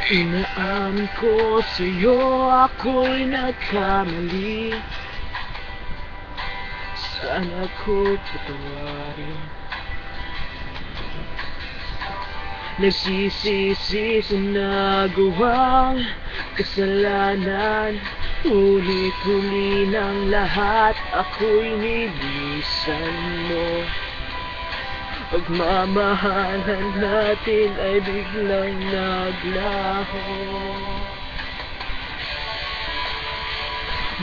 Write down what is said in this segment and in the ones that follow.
Inaamin ko sa'yo ako'y nagkamali. Sana ko patawarin. Nagsisisi sa nagawang kasalanan, ngunit huli ng lahat ako'y nilisan mo. Pagmamahalan natin ay biglang naglaho,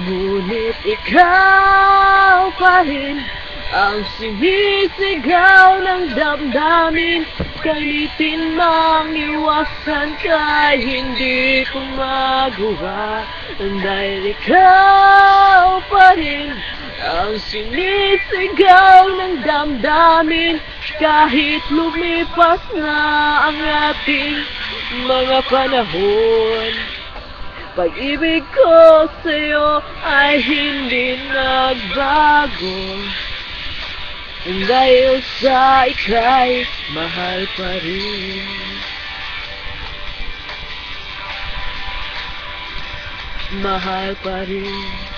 ngunit ikaw pa rin ang sinisigaw ng damdamin. Kalitin mang iwasan ka, hindi ko magawa, dahil ikaw pa rin ang sinisigaw ng damdamin. Kahit lumipas na ang ating mga panahon, pag-ibig ko sa'yo ay hindi nagbago, dahil sa ika'y mahal pa rin. Mahal pa rin.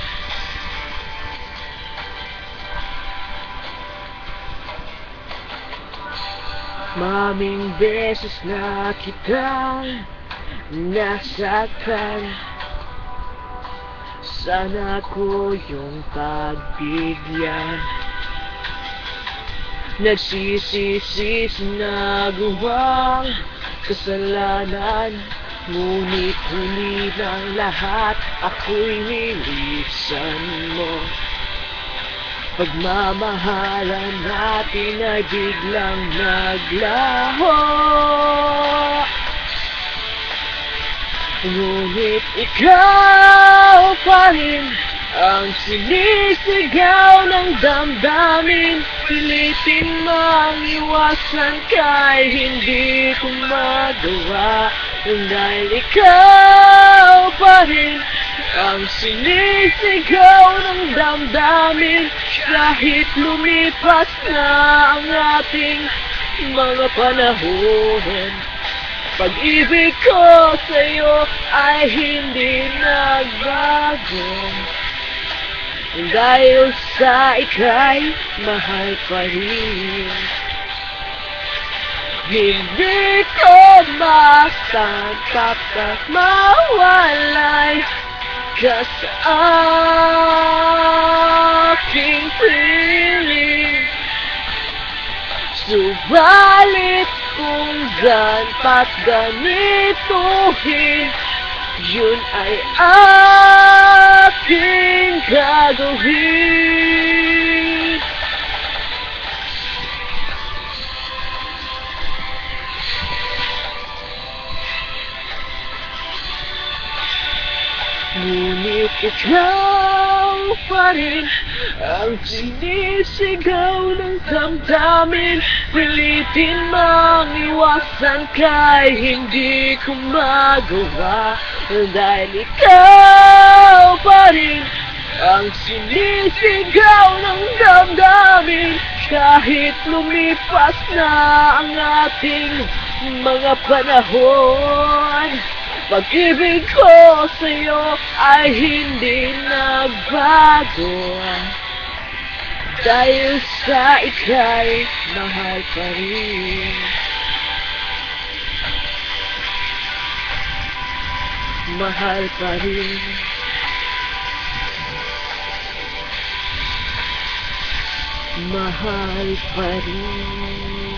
Maming beses na kitang nasaktan, sana ko yung pagbigyan. Nagsisisi sa nagawang kasalanan, ngunit huli ng lahat ako'y nilisan mo. Pagmamahalan natin ay biglang naglaho, ngunit ikaw pa rin ang sinisigaw ng damdamin. Pilitin mang iwasan ka, hindi ko magawa, dahil ikaw pa rin ang sinisigaw ng damdamin. Kahit lumipas na ang ating mga panahon, pag-ibig ko sa'yo ay hindi nagbago, dahil sa ika'y mahal pa rin. Hindi ko matatapos mawalay ka sa aking piling. Subalit kung dapat ganituhin, yun ay aking gagawin. Ngunit ikaw pa rin ang sinisigaw ng damdamin. Pilitin mang iwasan ka, hindi ko magawa, dahil ikaw pa rin ang sinisigaw ng damdamin. Kahit lumipas na ang ating mga panahon, pag-ibig ko sa'yo ay hindi nagbago, dahil sa ika'y mahal pa rin. Mahal pa rin. Mahal pa rin.